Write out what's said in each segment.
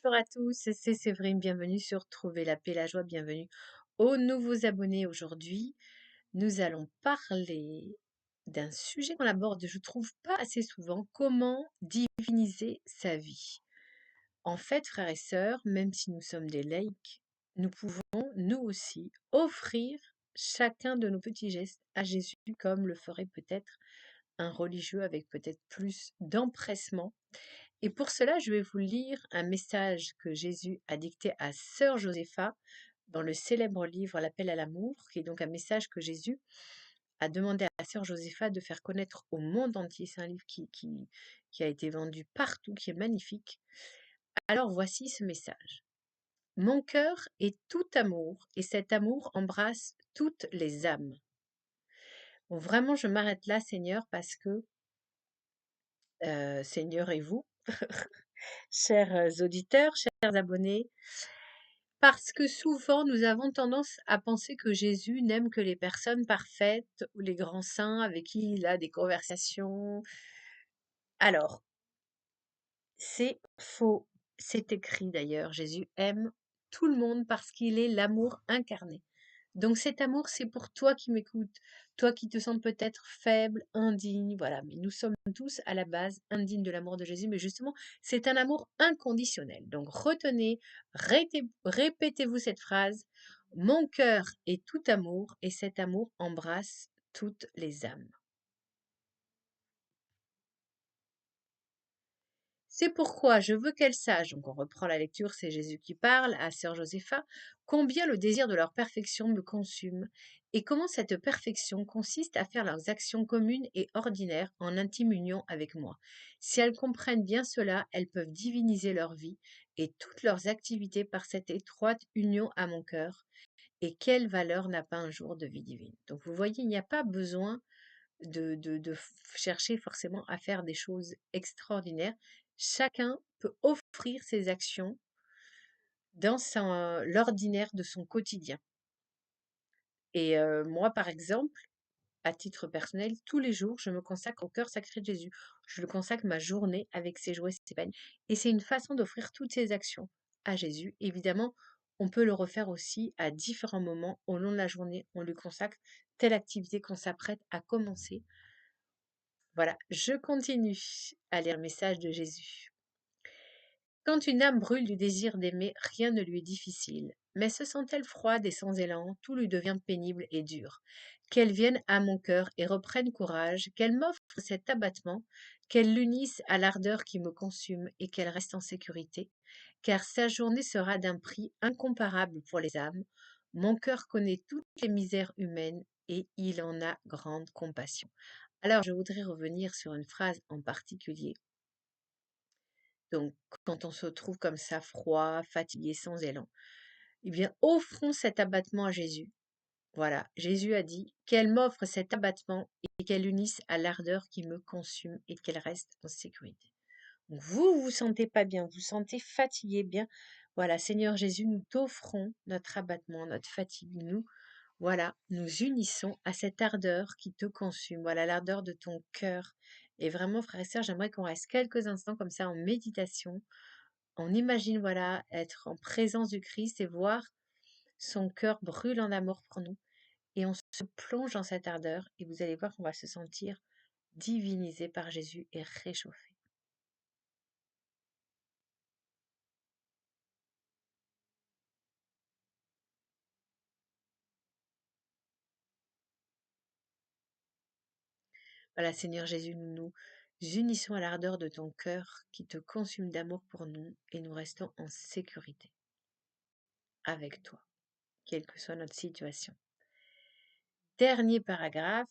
bonjour à tous, c'est Séverine, bienvenue sur Trouver la paix, la joie, bienvenue aux nouveaux abonnés. Aujourd'hui, nous allons parler d'un sujet qu'on aborde, je trouve pas assez souvent, comment diviniser sa vie. En fait, frères et sœurs, même si nous sommes des laïcs, nous pouvons, nous aussi, offrir chacun de nos petits gestes à Jésus, comme le ferait peut-être un religieux avec peut-être plus d'empressement. Et pour cela, je vais vous lire un message que Jésus a dicté à sœur Josépha dans le célèbre livre L'appel à l'amour, qui est donc un message que Jésus a demandé à sœur Josépha de faire connaître au monde entier. C'est un livre qui a été vendu partout, qui est magnifique. Alors voici ce message. Mon cœur est tout amour, et cet amour embrasse toutes les âmes. Bon, vraiment, je m'arrête là, Seigneur, parce que Seigneur et vous, chers auditeurs, chers abonnés, parce que souvent nous avons tendance à penser que Jésus n'aime que les personnes parfaites ou les grands saints avec qui il a des conversations. Alors, c'est faux. C'est écrit d'ailleurs. Jésus aime tout le monde parce qu'il est l'amour incarné. Donc cet amour, c'est pour toi qui m'écoutes, toi qui te sens peut-être faible, indigne, voilà. Mais nous sommes tous à la base indignes de l'amour de Jésus, mais justement, c'est un amour inconditionnel. Donc retenez, répétez-vous cette phrase. Mon cœur est tout amour et cet amour embrasse toutes les âmes. C'est pourquoi je veux qu'elles sachent, donc on reprend la lecture, c'est Jésus qui parle à sœur Josépha, combien le désir de leur perfection me consume, et comment cette perfection consiste à faire leurs actions communes et ordinaires en intime union avec moi. Si elles comprennent bien cela, elles peuvent diviniser leur vie et toutes leurs activités par cette étroite union à mon cœur. Et quelle valeur n'a pas un jour de vie divine? Donc vous voyez, il n'y a pas besoin de chercher forcément à faire des choses extraordinaires. Chacun peut offrir ses actions dans l'ordinaire de son quotidien. Et moi, par exemple, à titre personnel, tous les jours, je me consacre au cœur sacré de Jésus. Je le consacre ma journée avec ses joies et ses peines. Et c'est une façon d'offrir toutes ces actions à Jésus. Évidemment, on peut le refaire aussi à différents moments au long de la journée. On lui consacre telle activité qu'on s'apprête à commencer. Voilà, je continue à lire le message de Jésus. Quand une âme brûle du désir d'aimer, rien ne lui est difficile. Mais se sent-elle froide et sans élan, tout lui devient pénible et dur. Qu'elle vienne à mon cœur et reprenne courage, qu'elle m'offre cet abattement, qu'elle l'unisse à l'ardeur qui me consume et qu'elle reste en sécurité, car sa journée sera d'un prix incomparable pour les âmes. Mon cœur connaît toutes les misères humaines et il en a grande compassion. Alors, je voudrais revenir sur une phrase en particulier. Donc, quand on se trouve comme ça, froid, fatigué, sans élan, eh bien, offrons cet abattement à Jésus. Voilà, Jésus a dit qu'elle m'offre cet abattement et qu'elle unisse à l'ardeur qui me consume et qu'elle reste en sécurité. Donc, vous vous sentez pas bien, vous vous sentez fatigué, bien. Voilà, Seigneur Jésus, nous t'offrons notre abattement, notre fatigue. Voilà, nous unissons à cette ardeur qui te consume. Voilà, l'ardeur de ton cœur. Et vraiment, frères et sœurs, j'aimerais qu'on reste quelques instants comme ça en méditation. On imagine, voilà, être en présence du Christ et voir son cœur brûle en amour pour nous. Et on se plonge dans cette ardeur et vous allez voir qu'on va se sentir divinisé par Jésus et réchauffé. Voilà, Seigneur Jésus, nous nous unissons à l'ardeur de ton cœur qui te consume d'amour pour nous et nous restons en sécurité avec toi, quelle que soit notre situation. Dernier paragraphe.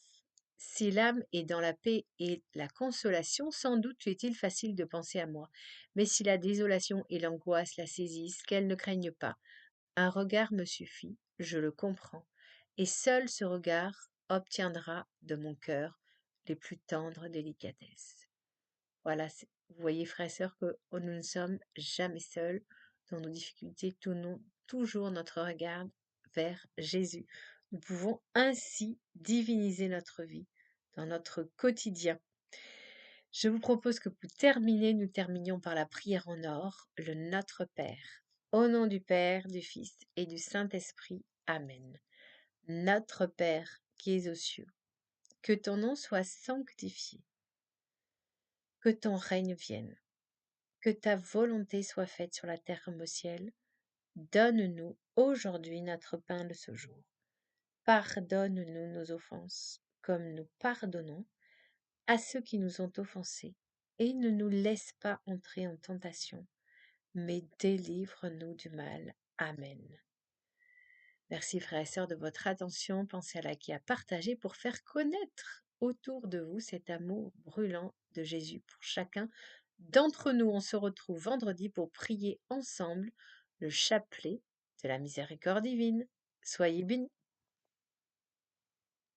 Si l'âme est dans la paix et la consolation, sans doute lui est-il facile de penser à moi. Mais si la désolation et l'angoisse la saisissent, qu'elle ne craigne pas. Un regard me suffit, je le comprends, et seul ce regard obtiendra de mon cœur les plus tendres délicatesses. Voilà, vous voyez, frères et sœurs, que nous ne sommes jamais seuls dans nos difficultés, tournons toujours notre regard vers Jésus. Nous pouvons ainsi diviniser notre vie dans notre quotidien. Je vous propose que pour terminer, nous terminions par la prière en or, le Notre Père. Au nom du Père, du Fils et du Saint-Esprit. Amen. Notre Père qui es aux cieux, que ton nom soit sanctifié, que ton règne vienne, que ta volonté soit faite sur la terre comme au ciel. Donne-nous aujourd'hui notre pain de ce jour. Pardonne-nous nos offenses, comme nous pardonnons à ceux qui nous ont offensés, et ne nous laisse pas entrer en tentation, mais délivre-nous du mal. Amen. Merci frères et sœurs de votre attention. Pensez à liker et à partager pour faire connaître autour de vous cet amour brûlant de Jésus pour chacun d'entre nous. On se retrouve vendredi pour prier ensemble le chapelet de la miséricorde divine. Soyez bénis.